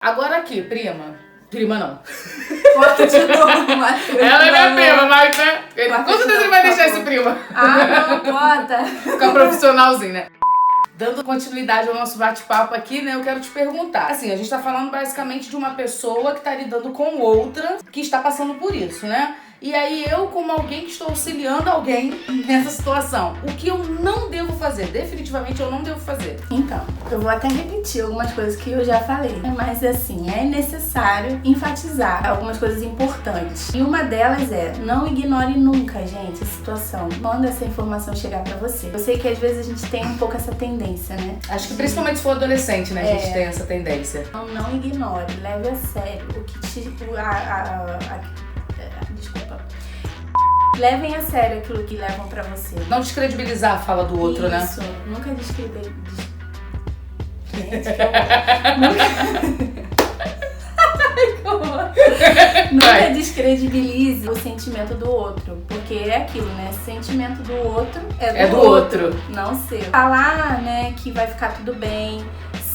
Agora aqui, prima. Prima não. Corta de novo, Matheus. Ela é minha prima, mas né? Com certeza ele vai deixar esse prima. Ah, não, corta. Ficar profissionalzinho, né? Dando continuidade ao nosso bate-papo aqui, né, eu quero te perguntar. Assim, a gente tá falando basicamente de uma pessoa que tá lidando com outra que está passando por isso, né? E aí eu, como alguém que estou auxiliando alguém nessa situação, o que eu não devo fazer? Definitivamente eu não devo fazer. Então, eu vou até repetir algumas coisas que eu já falei, mas assim, é necessário enfatizar algumas coisas importantes. E uma delas é, não ignore nunca, gente, a situação. Quando essa informação chegar pra você. Eu sei que às vezes a gente tem um pouco essa tendência, né? Acho que principalmente se for adolescente, né, a gente tem essa tendência. Então, não ignore, leve a sério o que te... Desculpa. Levem a sério aquilo que levam pra você. Não descredibilizar a fala do outro, né? Isso, nunca descredibilizar. Gente, que horror. Nunca descredibilize o sentimento do outro. Porque é aquilo, né? Sentimento do outro é do outro. Não seu. Falar, né, que vai ficar tudo bem,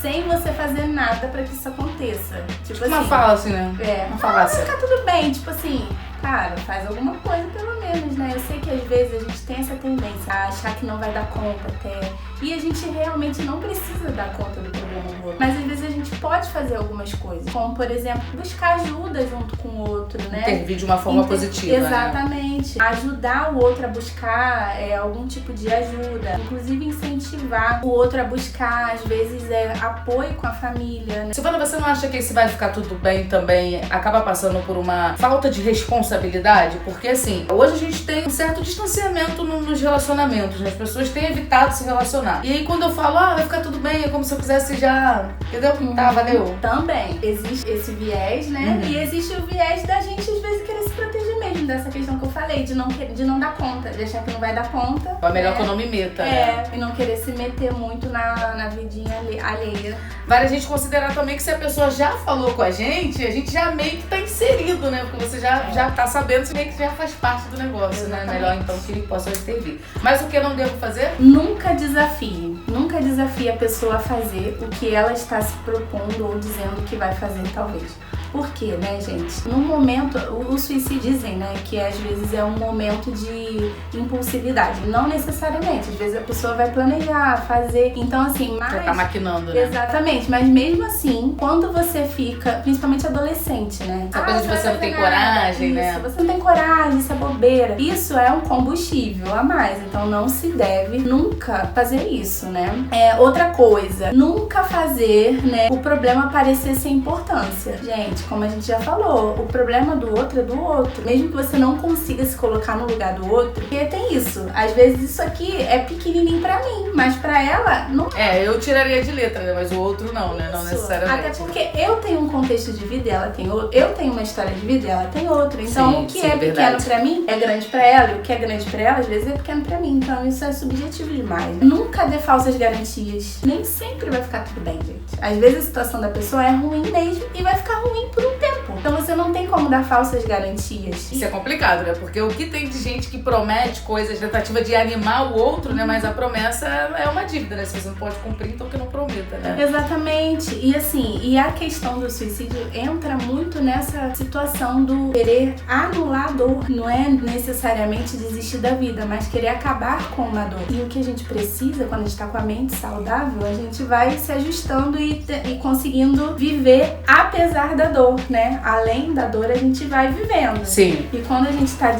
sem você fazer nada pra que isso aconteça. Tipo assim, uma fala assim, né? Uma falácia. Vai ficar tudo bem, tipo assim, cara, faz alguma coisa pelo menos, né? Eu sei que às vezes a gente tem essa tendência a achar que não vai dar conta até. E a gente realmente não precisa dar conta do problema do outro. Mas às vezes a gente pode fazer algumas coisas. Como, por exemplo, buscar ajuda junto com o outro, né? Intervir de uma forma positiva, exatamente. Né? Ajudar o outro a buscar algum tipo de ajuda. Inclusive incentivar o outro a buscar, às vezes, apoio com a família, né? Silvana, você não acha que esse vai ficar tudo bem também acaba passando por uma falta de responsabilidade? Porque assim, hoje a gente tem um certo distanciamento nos relacionamentos, né? As pessoas têm evitado se relacionar. E aí quando eu falo, vai ficar tudo bem, é como se eu quisesse já... Entendeu? Tá, valeu. Também. Existe esse viés, né? E existe o viés da gente, às vezes, querer se proteger mesmo dessa questão que eu falei, de não dar conta, de achar que não vai dar conta. É melhor que eu não me meta, né? E não querer se meter muito na vidinha alheia. Vale a gente considerar também que se a pessoa já falou com a gente já meio que tá inserido, né? Porque você já tá sabendo, você meio que já faz parte do negócio, exatamente, né? Melhor então que ele possa intervir. Mas o que eu não devo fazer? Nunca desafie a pessoa a fazer o que ela está se propondo ou dizendo que vai fazer, talvez. Por quê, né, gente? No momento, o suicídio dizem, né, que às vezes é um momento de impulsividade. Não necessariamente. Às vezes a pessoa vai planejar, fazer. Então, assim, Já tá maquinando, né? Exatamente. Mas mesmo assim, quando você fica, principalmente adolescente, né? Essa coisa de você não tem coragem, isso, né? Você não tem coragem, isso é bobeira. Isso é um combustível a mais. Então, não se deve nunca fazer isso, né? Outra coisa, nunca fazer, né, o problema parecer sem importância. Gente, como a gente já falou, o problema do outro é do outro. Mesmo que você não consiga se colocar no lugar do outro, porque tem isso. Às vezes isso aqui é pequenininho pra mim, mas pra ela não. Eu tiraria de letra, né? Mas o outro não, né? Não necessariamente. Até porque eu tenho um contexto de vida e ela tem outro. Eu tenho uma história de vida e ela tem outra. Então o que é pequeno pra mim é grande pra ela. E o que é grande pra ela, às vezes, é pequeno pra mim. Então isso é subjetivo demais. Nunca dê falsas garantias. Nem sempre vai ficar tudo bem, gente. Às vezes a situação da pessoa é ruim mesmo e vai ficar ruim por um tempo. Então você não tem como dar falsas garantias. Isso é complicado, né? Porque o que tem de gente que promete coisas, tentativa de animar o outro, né? Mas a promessa é uma dívida, né? Se você não pode cumprir, então que não prometa, né? Exatamente. E assim, a questão do suicídio entra muito nessa situação do querer anular a dor. Não é necessariamente desistir da vida, mas querer acabar com uma dor. E o que a gente precisa, quando a gente tá com a mente saudável, a gente vai se ajustando e conseguindo viver apesar da dor, né? Além da dor, a gente vai vivendo. Sim. E quando a gente tá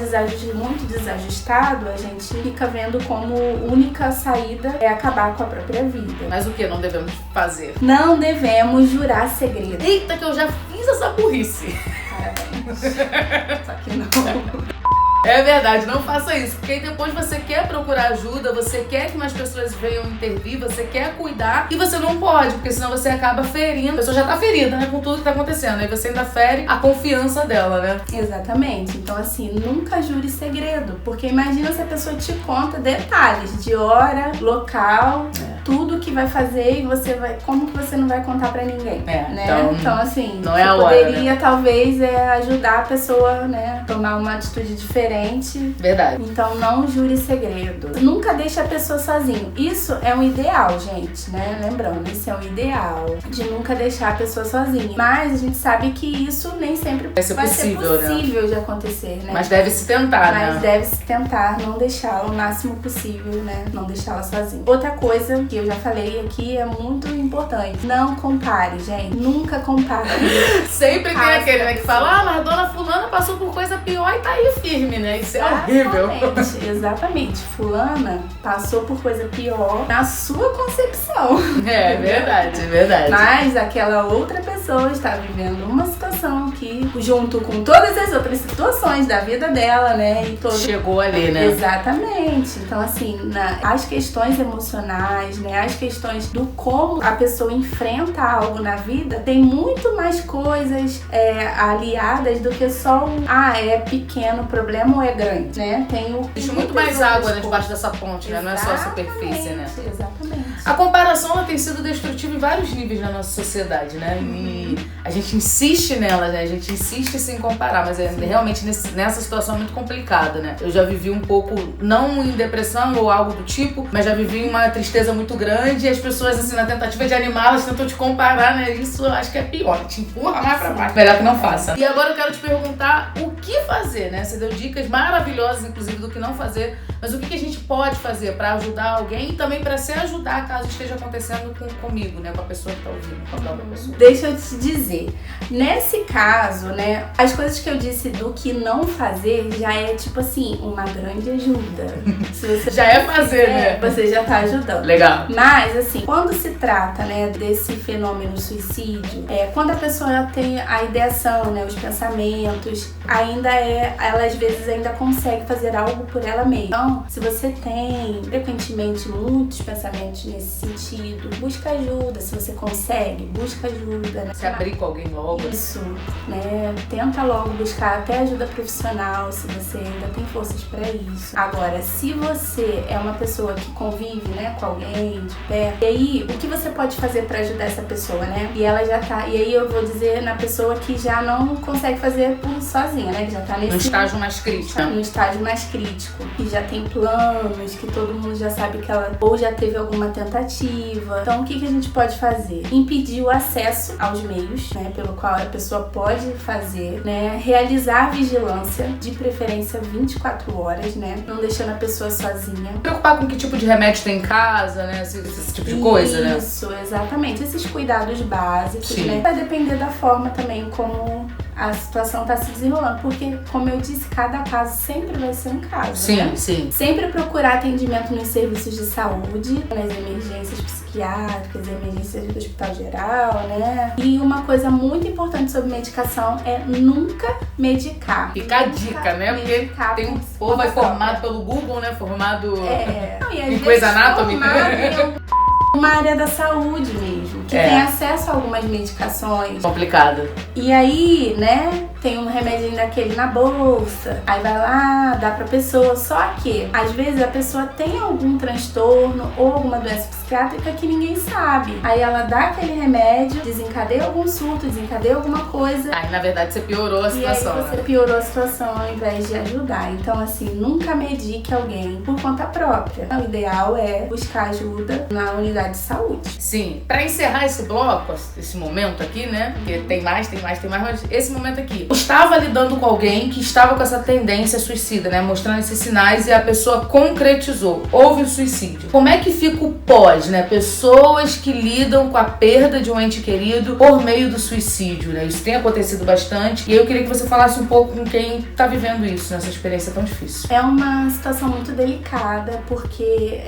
muito desajustado, a gente fica vendo como única saída é acabar com a própria vida. Mas o que não devemos fazer? Não devemos jurar segredo. Eita, que eu já fiz essa burrice. Parabéns. Só que não. É verdade, não faça isso, porque aí depois você quer procurar ajuda, você quer que mais pessoas venham intervir, você quer cuidar e você não pode, porque senão você acaba ferindo. A pessoa já tá ferida, né, com tudo que tá acontecendo, aí você ainda fere a confiança dela, né? Exatamente. Então, assim, nunca jure segredo, porque imagina se a pessoa te conta detalhes de hora, local. tudo que vai fazer e você vai... Como que você não vai contar pra ninguém? Né? Então, assim, não é a hora, poderia, talvez, ajudar a pessoa, né? Tomar uma atitude diferente. Verdade. Então, não jure segredo. Nunca deixe a pessoa sozinha. Isso é um ideal, gente, né? Lembrando, isso é um ideal de nunca deixar a pessoa sozinha. Mas a gente sabe que isso nem sempre vai ser possível de acontecer, né? Mas deve se tentar, né? Mas deve se tentar não deixá-la o máximo possível, né? Não deixá-la sozinha. Outra coisa que eu já falei aqui é muito importante. Não compare, gente. Nunca compare. Sempre tem aquele, né, que fala, mas a dona fulana passou por coisa pior e tá aí firme, né? Isso é horrível. Exatamente. Fulana passou por coisa pior na sua concepção. É verdade. Mas aquela outra pessoa está vivendo uma situação que, junto com todas as outras situações da vida dela, né? E chegou ali, né? Exatamente. Então, assim, as questões emocionais, né? As questões do como a pessoa enfrenta algo na vida, tem muito mais coisas aliadas do que só é pequeno problema ou é grande, né? Existe muito mais água, né, debaixo dessa ponte, né? Não é só a superfície, né? Exatamente. A comparação, ela tem sido destrutiva em vários níveis na nossa sociedade, né? E a gente insiste nela, né? A gente insiste em se comparar, mas realmente nessa situação é muito complicada, né? Eu já vivi um pouco, não em depressão ou algo do tipo, mas já vivi uma tristeza muito grande e as pessoas, assim, na tentativa de animá-las, tentam te comparar, né? Isso eu acho que é pior, te empurra mais pra baixo. Melhor que não faça. E agora eu quero te perguntar o que fazer, né? Você deu dicas maravilhosas, inclusive, do que não fazer, mas o que a gente pode fazer pra ajudar alguém e também pra se ajudar caso esteja acontecendo comigo, né? Com a pessoa que tá ouvindo, com a própria pessoa. Deixa eu te dizer, nesse caso, né, as coisas que eu disse do que não fazer já é, tipo assim, uma grande ajuda. Se você já é fazer, né? Você já tá ajudando. Legal. Mas, assim, quando se trata, né, desse fenômeno suicídio, quando a pessoa tem a ideação, né, os pensamentos, ela às vezes ainda consegue fazer algo por ela mesma. Então, se você tem frequentemente muitos pensamentos nesse sentido, busca ajuda. Se você consegue, busca ajuda, né? Se abrir com alguém logo. Isso, né? Tenta logo buscar até ajuda profissional, se você ainda tem forças pra isso. Agora, se você é uma pessoa que convive, né, com alguém de perto, e aí, o que você pode fazer pra ajudar essa pessoa, né? E ela já tá, e aí eu vou dizer na pessoa que já não consegue fazer por sozinha, né? Que já tá nesse... No estágio mais crítico. No estágio mais crítico. Que já tem planos, que todo mundo já sabe que ela ou já teve alguma tentativa. Então, o que a gente pode fazer? Impedir o acesso aos meios, né, pelo qual a pessoa pode fazer, né, realizar vigilância, de preferência 24 horas, né, não deixando a pessoa sozinha. Preocupar com que tipo de remédio tem em casa, né, esse tipo de coisa, né? Isso, exatamente. Esses cuidados básicos, né, vai depender da forma também como a situação tá se desenrolando, porque, como eu disse, cada caso sempre vai ser um caso, sim, né? Sim. Sempre procurar atendimento nos serviços de saúde, nas emergências psiquiátricas, emergências do hospital geral, né? E uma coisa muito importante sobre medicação é nunca medicar. Fica a dica, né? Porque tem um povo formado pelo Google, né? Formado em Grey's Anatomy. Uma área da saúde mesmo, que tem acesso a algumas medicações. Complicado. E aí, né, tem um remédio daquele na bolsa, aí vai lá, dá pra pessoa, só que às vezes a pessoa tem algum transtorno ou alguma doença psiquiátrica que ninguém sabe. Aí ela dá aquele remédio, desencadeia algum surto, desencadeia alguma coisa. Aí na verdade você piorou a situação. E aí você piorou a situação ao invés de ajudar. Então assim, nunca medique alguém por conta própria. O ideal é buscar ajuda na unidade de saúde. Sim. Pra encerrar esse bloco, esse momento aqui, né? Porque tem mais, mas esse momento aqui. Eu estava lidando com alguém que estava com essa tendência suicida, né? Mostrando esses sinais e a pessoa concretizou. Houve o suicídio. Como é que fica o pós, né? Pessoas que lidam com a perda de um ente querido por meio do suicídio, né? Isso tem acontecido bastante. E eu queria que você falasse um pouco com quem tá vivendo isso, nessa experiência tão difícil. É uma situação muito delicada, porque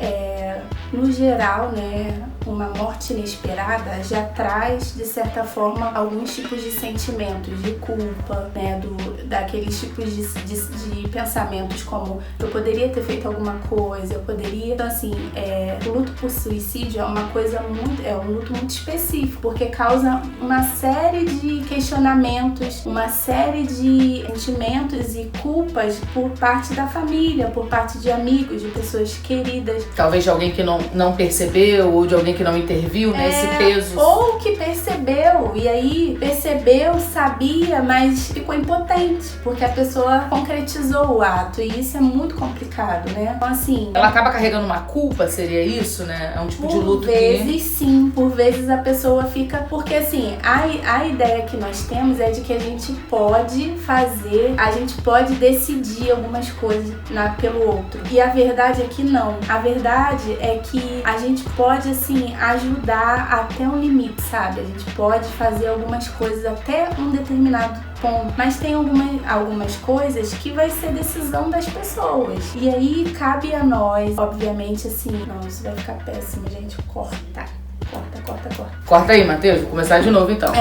no geral, né, uma morte inesperada já traz, de certa forma, alguns tipos de sentimentos de culpa, né? Daqueles tipos de pensamentos como eu poderia ter feito alguma coisa, eu poderia... Então, assim, o luto por suicídio é uma coisa um luto muito específico, porque causa uma série de questionamentos, uma série de sentimentos e culpas por parte da família, por parte de amigos, de pessoas queridas. Talvez de alguém que não percebeu, ou de alguém que não interviu, né? Esse peso. Ou que percebeu, e aí percebeu, sabia, mas ficou impotente, porque a pessoa concretizou o ato, e isso é muito complicado, né? Então, assim... Ela acaba carregando uma culpa, seria isso, né? É um tipo de luto que... Por vezes, sim. Por vezes a pessoa fica... Porque, assim, a ideia que nós temos é de que a gente pode fazer, a gente pode decidir algumas coisas pelo outro. E a verdade é que não. A verdade é que a gente pode, assim, ajudar até um limite, sabe? A gente pode fazer algumas coisas até um determinado ponto. Mas tem algumas coisas que vai ser decisão das pessoas. E aí cabe a nós, obviamente, assim... Não, isso vai ficar péssimo, gente. Corta. Corta. Corta aí, Matheus. Vou começar de novo, então.